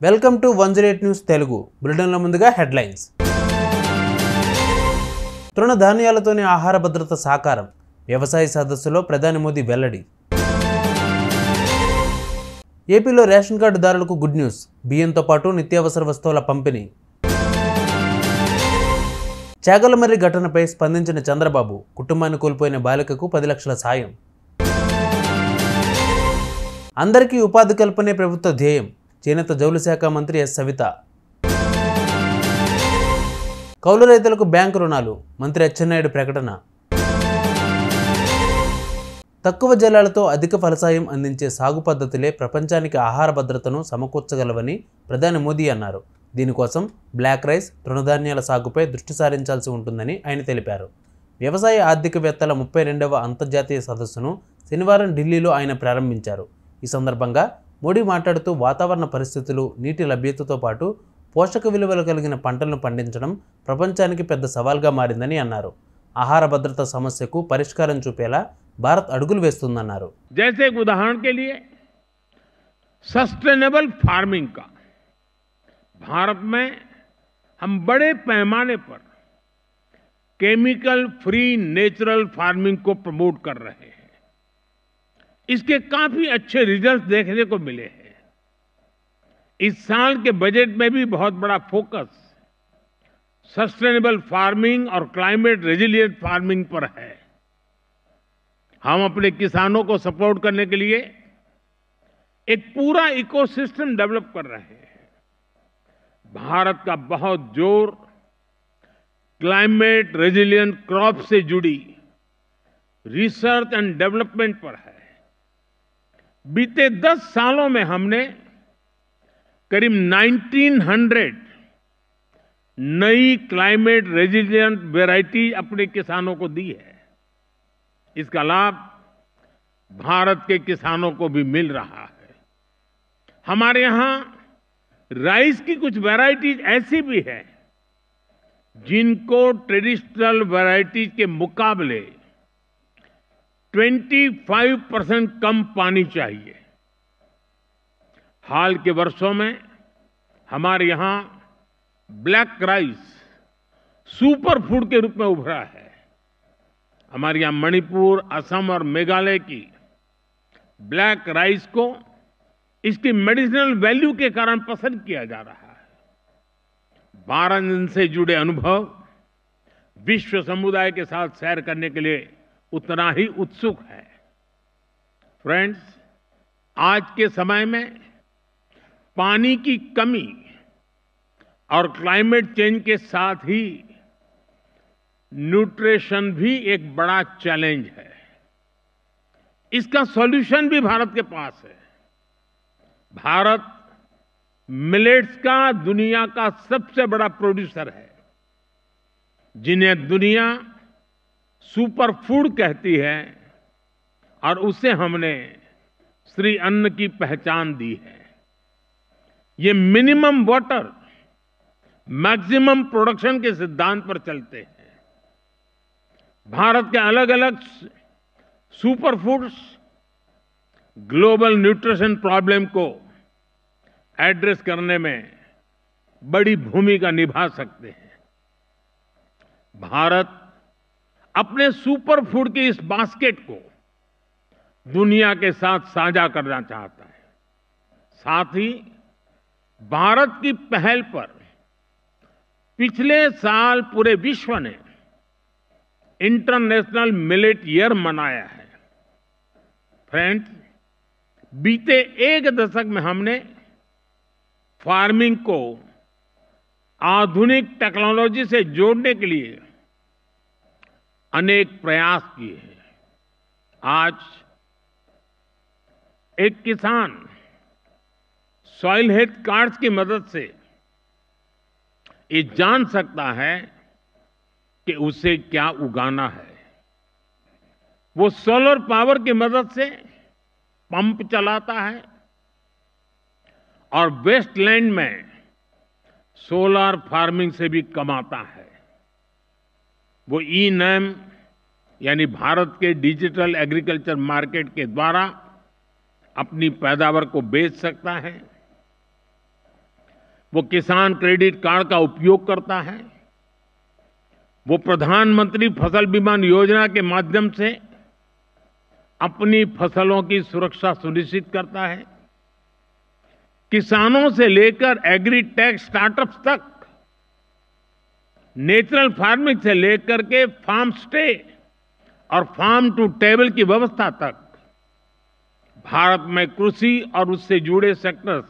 Welcome to 108 news Telugu బులెటిన్ల ముందుగా headlines. తృణధాన్యాలతోనే ఆహార భద్రత సాకారం, వ్యవసాయ సదస్సులో ప్రధాని మోదీ వెల్లడి. ఏపీలో రేషన్ కార్డుదారులకు గుడ్ న్యూస్, బియ్యంతో పాటు నిత్యావసర వస్తువుల పంపిణీ. చాగలమర్రి ఘటనపై స్పందించిన చంద్రబాబు, కుటుంబాన్ని కోల్పోయిన బాలికకు 10 లక్షల సాయం. అందరికీ ఉపాధి కల్పనే ప్రభుత్వ ధ్యేయం, చేనేత జౌళి శాఖ మంత్రి ఎస్ సవిత. కౌలు రైతులకు బ్యాంకు రుణాలు, మంత్రి అచ్చెన్నాయుడు ప్రకటన. తక్కువ జలాలతో అధిక ఫలసాయం అందించే సాగు పద్ధతులే ప్రపంచానికి ఆహార భద్రతను సమకూర్చగలవని ప్రధాని మోదీ అన్నారు. దీనికోసం బ్లాక్ రైస్, తృణధాన్యాల సాగుపై దృష్టి సారించాల్సి ఉంటుందని ఆయన తెలిపారు. వ్యవసాయ ఆర్థికవేత్తల 32వ అంతర్జాతీయ సదస్సును శనివారం ఢిల్లీలో ఆయన ప్రారంభించారు. ఈ సందర్భంగా మోడీ మాట్లాడుతూ వాతావరణ పరిస్థితులు, నీటి లభ్యతతో పాటు పోషక విలువలు కలిగిన పంటలను పండించడం ప్రపంచానికి పెద్ద సవాల్గా మారిందని అన్నారు. ఆహార భద్రత సమస్యకు పరిష్కారం చూపేలా భారత్ అడుగులు వేస్తుందన్నారు. जैसे एक उदाहरण के लिए सस्टेनेबल फार्मिंग का भारत में हम बड़े पैमाने पर केमिकल फ्री नेचुरल फार्मिंग को प्रमोट कर रहे हैं. इसके काफी अच्छे रिजल्ट देखने को मिले हैं. इस साल के बजट में भी बहुत बड़ा फोकस सस्टेनेबल फार्मिंग और क्लाइमेट रेजिलिएंट फार्मिंग पर है. हम अपने किसानों को सपोर्ट करने के लिए एक पूरा इकोसिस्टम डेवलप कर रहे हैं. भारत का बहुत जोर क्लाइमेट रेजिलिएंट क्रॉप से जुड़ी रिसर्च एंड डेवलपमेंट पर है. बीते 10 सालों में हमने करीब 1900 नई क्लाइमेट रेजिलिएंट वैरायटी अपने किसानों को दी है. इसका लाभ भारत के किसानों को भी मिल रहा है. हमारे यहां राइस की कुछ वैरायटीज ऐसी भी है जिनको ट्रेडिशनल वैरायटीज के मुकाबले 25% कम पानी चाहिए. हाल के वर्षों में हमारे यहां ब्लैक राइस सुपर फूड के रूप में उभरा है. हमारे यहां मणिपुर, असम और मेघालय की ब्लैक राइस को इसकी मेडिसिनल वैल्यू के कारण पसंद किया जा रहा है. भारत से जुड़े अनुभव विश्व समुदाय के साथ शेयर करने के लिए उतना ही उत्सुक है. फ्रेंड्स, आज के समय में पानी की कमी और क्लाइमेट चेंज के साथ ही न्यूट्रिशन भी एक बड़ा चैलेंज है. इसका सॉल्यूशन भी भारत के पास है. भारत मिलेट्स का दुनिया का सबसे बड़ा प्रोड्यूसर है, जिन्हें दुनिया सुपर फूड कहती है, और उसे हमने श्री अन्न की पहचान दी है. ये मिनिमम वाटर मैक्सिमम प्रोडक्शन के सिद्धांत पर चलते हैं. भारत के अलग अलग super foods global nutrition problem को एड्रेस करने में बड़ी भूमिका निभा सकते हैं. भारत अपने सुपर फूड की इस बास्केट को दुनिया के साथ साझा करना चाहता है. साथ ही भारत की पहल पर पिछले साल पूरे विश्व ने इंटरनेशनल मिलेट ईयर मनाया है. फ्रेंड्स, बीते एक दशक में हमने फार्मिंग को आधुनिक टेक्नोलॉजी से जोड़ने के लिए अनेक प्रयास किए हैं. आज एक किसान सॉइल हेल्थ कार्ड्स की मदद से ये जान सकता है कि उसे क्या उगाना है. वो सोलर पावर की मदद से पंप चलाता है और वेस्टलैंड में सोलर फार्मिंग से भी कमाता है. वो ई-नैम यानी भारत के डिजिटल एग्रीकल्चर मार्केट के द्वारा अपनी पैदावार को बेच सकता है. वो किसान क्रेडिट कार्ड का उपयोग करता है, वो प्रधानमंत्री फसल बीमा योजना के माध्यम से अपनी फसलों की सुरक्षा सुनिश्चित करता है। किसानों से लेकर एग्री टेक स्टार्टअप्स तक, नेचुरल फार्मिंग से लेकर के फार्म स्टे और फार्म टू टेबल की व्यवस्था तक भारत में कृषि और उससे जुड़े सेक्टर्स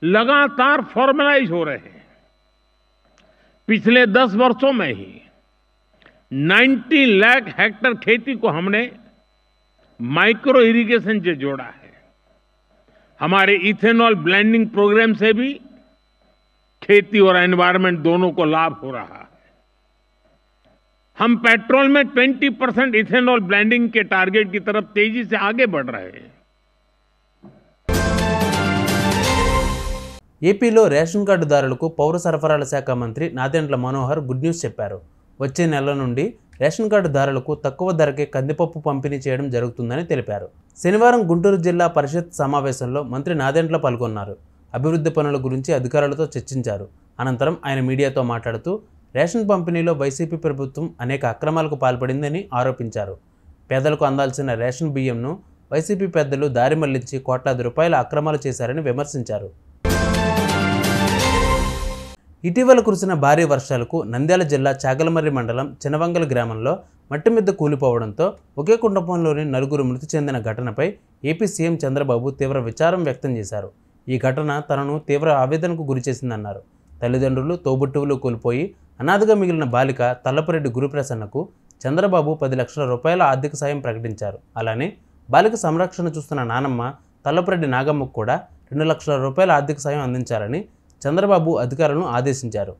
लगातार फॉर्मलाइज हो रहे हैं। पिछले 10 वर्षों में ही 90 लाख हेक्टेयर खेती को हमने माइक्रो इरिगेशन से जोड़ा है। हमारे इथेनॉल ब्लेंडिंग प्रोग्राम से भी खेती और एनवायरनमेंट दोनों को लाभ हो रहा है। हम पेट्रोल में 20% इथेनॉल ब्लेंडिंग के टारगेट की तरफ तेजी से आगे बढ़ रहे हैं। ఏపీలో రేషన్ కార్డుదారులకు పౌర సరఫరాల శాఖ మంత్రి నాదెండ్ల మనోహర్ గుడ్ న్యూస్ చెప్పారు. వచ్చే నెల నుండి రేషన్ కార్డుదారులకు తక్కువ ధరకే కందిపప్పు పంపిణీ చేయడం జరుగుతుందని తెలిపారు. శనివారం గుంటూరు జిల్లా పరిషత్ సమావేశంలో మంత్రి నాదెండ్ల పాల్గొన్నారు. అభివృద్ధి పనుల గురించి అధికారులతో చర్చించారు. అనంతరం ఆయన మీడియాతో మాట్లాడుతూ రేషన్ పంపిణీలో వైసీపీ ప్రభుత్వం అనేక అక్రమాలకు పాల్పడిందని ఆరోపించారు. పేదలకు అందాల్సిన రేషన్ బియ్యంను వైసీపీ పెద్దలు దారి మళ్లించి కోట్లాది రూపాయల అక్రమాలు చేశారని విమర్శించారు. ఇటీవల కురిసిన భారీ వర్షాలకు నంద్యాల జిల్లా చాగలమర్రి మండలం చినవంగల్ గ్రామంలో మట్టి మిద్ద కూలిపోవడంతో ఒకే కుటుంబంలోని నలుగురు మృతి చెందిన ఘటనపై ఏపీ సీఎం చంద్రబాబు తీవ్ర విచారం వ్యక్తం చేశారు. ఈ ఘటన తనను తీవ్ర ఆవేదనకు గురిచేసిందన్నారు. తల్లిదండ్రులు, తోబుట్టువులు కోల్పోయి అనాథగా మిగిలిన బాలిక తల్లపురెడ్డి గురుప్రసన్నకు చంద్రబాబు 10 లక్షల రూపాయల ఆర్థిక సాయం ప్రకటించారు. అలానే బాలిక సంరక్షణ చూస్తున్న నానమ్మ తల్లపురెడ్డి నాగమ్మకు కూడా 2 లక్షల రూపాయల ఆర్థిక సాయం అందించాలని చంద్రబాబు అధికారులను ఆదేశించారు.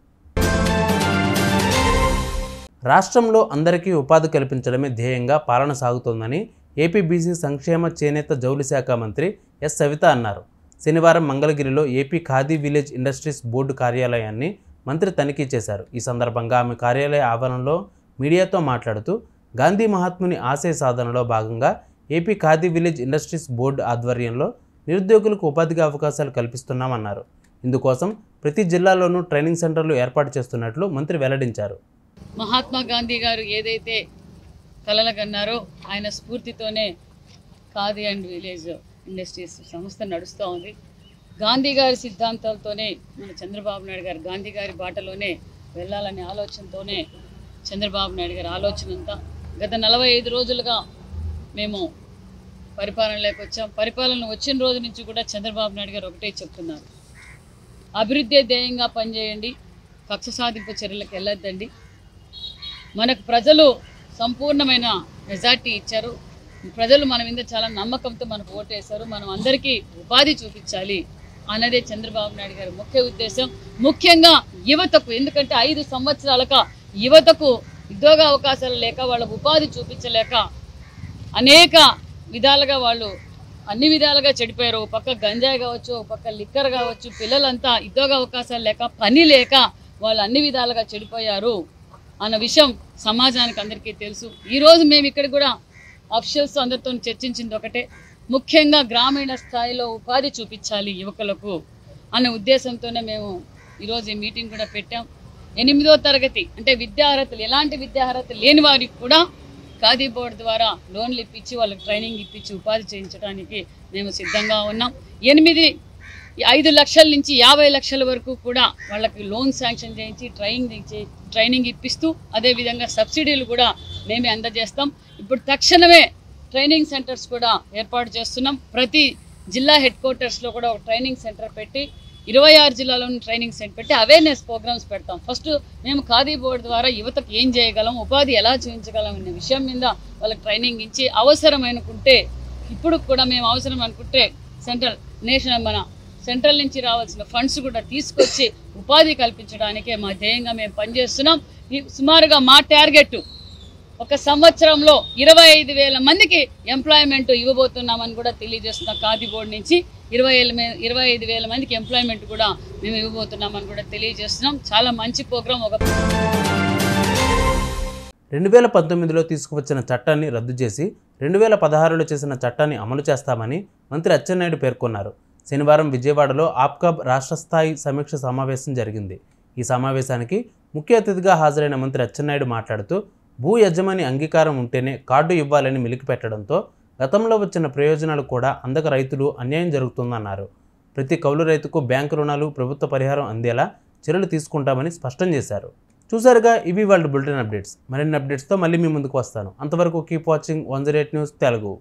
రాష్ట్రంలో అందరికీ ఉపాధి కల్పించడమే ధ్యేయంగా పాలన సాగుతోందని ఏపీ బీసీ సంక్షేమ చేనేత జౌళి శాఖ మంత్రి ఎస్ సవిత అన్నారు. శనివారం మంగళగిరిలో AP khadi village industries board కార్యాలయాన్ని మంత్రి తనిఖీ చేశారు. ఈ సందర్భంగా ఆమె కార్యాలయ ఆవరణలో మీడియాతో మాట్లాడుతూ గాంధీ మహాత్ముని ఆశయ సాధనలో భాగంగా AP khadi village industries board ఆధ్వర్యంలో నిరుద్యోగులకు ఉపాధికి అవకాశాలు కల్పిస్తున్నామన్నారు. ఇందుకోసం ప్రతి జిల్లాలోనూ ట్రైనింగ్ సెంటర్లు ఏర్పాటు చేస్తున్నట్లు మంత్రి వెల్లడించారు. మహాత్మా గాంధీ గారు ఏదైతే కలలుగన్నారో ఆయన స్ఫూర్తితోనే ఖాదీ అండ్ విలేజ్ ఇండస్ట్రీస్ సంస్థ నడుస్తూ ఉంది. గాంధీ గారి సిద్ధాంతాలతోనే మన చంద్రబాబు నాయుడు గారు గాంధీ గారి బాటలోనే వెళ్ళాలనే ఆలోచనతోనే చంద్రబాబు నాయుడు గారి ఆలోచన అంతా గత 45 రోజులుగా మేము పరిపాలనలోకి వచ్చాం. పరిపాలన వచ్చిన రోజు నుంచి కూడా చంద్రబాబు నాయుడు గారు ఒకటే చెప్తున్నారు, అభివృద్ధి ధ్యేయంగా పనిచేయండి, కక్ష సాధింపు చర్యలకు వెళ్ళొద్దండి. మనకు ప్రజలు సంపూర్ణమైన మెజార్టీ ఇచ్చారు. ప్రజలు మన మీద చాలా నమ్మకంతో మనకు ఓటేశారు. మనం అందరికీ ఉపాధి చూపించాలి అన్నదే చంద్రబాబు నాయుడు గారి ముఖ్య ఉద్దేశం. ముఖ్యంగా యువతకు, ఎందుకంటే 5 సంవత్సరాలుగా యువతకు ఉద్యోగ అవకాశాలు లేక వాళ్ళకు ఉపాధి చూపించలేక అనేక విధాలుగా వాళ్ళు అన్ని విధాలుగా చెడిపోయారు. ఒక పక్క గంజాయి కావచ్చు, ఒక పక్క లిక్కర్ కావచ్చు, పిల్లలంతా ఉద్యోగ అవకాశాలు లేక పని లేక వాళ్ళు అన్ని విధాలుగా చెడిపోయారు అన్న విషయం సమాజానికి అందరికీ తెలుసు. ఈరోజు మేము ఇక్కడ కూడా అఫీషియల్స్ అందరితో చర్చించింది ఒకటే, ముఖ్యంగా గ్రామీణ స్థాయిలో ఉపాధి చూపించాలి యువకులకు అనే ఉద్దేశంతోనే మేము ఈరోజు ఈ మీటింగ్ కూడా పెట్టాం. 8వ తరగతి అంటే విద్యార్హతలు, ఎలాంటి విద్యార్హత లేని వారికి కూడా ఖాదీ బోర్డు ద్వారా లోన్లు ఇప్పించి వాళ్ళకి ట్రైనింగ్ ఇప్పించి ఉపాధి చేయించడానికి మేము సిద్ధంగా ఉన్నాం. 5 లక్షల నుంచి 50 లక్షల వరకు కూడా వాళ్ళకి లోన్ శాంక్షన్ చేయించి ట్రైనింగ్ ఇప్పిస్తూ అదేవిధంగా సబ్సిడీలు కూడా మేమే అందజేస్తాం. ఇప్పుడు తక్షణమే ట్రైనింగ్ సెంటర్స్ కూడా ఏర్పాటు చేస్తున్నాం. ప్రతి జిల్లా హెడ్ క్వార్టర్స్లో కూడా ఒక ట్రైనింగ్ సెంటర్ పెట్టి 26 జిల్లాలోని ట్రైనింగ్ సెంటర్ పెట్టి అవేర్నెస్ ప్రోగ్రామ్స్ పెడతాం. ఫస్ట్ మేము ఖాదీ బోర్డు ద్వారా యువతకు ఏం చేయగలం, ఉపాధి ఎలా చూపించగలం అనే విషయం మీద వాళ్ళకి ట్రైనింగ్ ఇచ్చి అవసరమనుకుంటే, ఇప్పుడు కూడా మేము అవసరం అనుకుంటే మన సెంట్రల్ నుంచి రావాల్సిన ఫండ్స్ కూడా తీసుకొచ్చి ఉపాధి కల్పించడానికే మా ధ్యేయంగా మేము పనిచేస్తున్నాం. సుమారుగా మా టార్గెట్ ఒక సంవత్సరంలో 25,000 మందికి ఎంప్లాయ్మెంట్ ఇవ్వబోతున్నామని కూడా తెలియజేస్తున్నాం. ఖాదీ బోర్డు నుంచి 25,000 మందికి ఎంప్లాయ్మెంట్ కూడా మేము ఇవ్వబోతున్నామని కూడా తెలియజేస్తున్నాం. చాలా మంచి ప్రోగ్రాం. 2019లో తీసుకువచ్చిన చట్టాన్ని రద్దు చేసి 2016లో చేసిన చట్టాన్ని అమలు చేస్తామని మంత్రి అచ్చెన్నాయుడు పేర్కొన్నారు. శనివారం విజయవాడలో ఆప్కాబ్ రాష్ట్ర స్థాయి సమీక్ష సమావేశం జరిగింది. ఈ సమావేశానికి ముఖ్య అతిథిగా హాజరైన మంత్రి అచ్చెన్నాయుడు మాట్లాడుతూ భూ యజమాని అంగీకారం ఉంటేనే కార్డు ఇవ్వాలని మెలికిపెట్టడంతో గతంలో వచ్చిన ప్రయోజనాలు కూడా అందక రైతులు అన్యాయం జరుగుతుందన్నారు. ప్రతి కౌలు రైతుకు బ్యాంకు రుణాలు, ప్రభుత్వ పరిహారం అందేలా చర్యలు తీసుకుంటామని స్పష్టం చేశారు. చూసారుగా, ఇవి వాళ్ళ బులెటిన్ అప్డేట్స్. మరిన్ని అప్డేట్స్తో మళ్ళీ మీ ముందుకు వస్తాను. అంతవరకు కీప్ వాచింగ్ 108 న్యూస్ తెలుగు.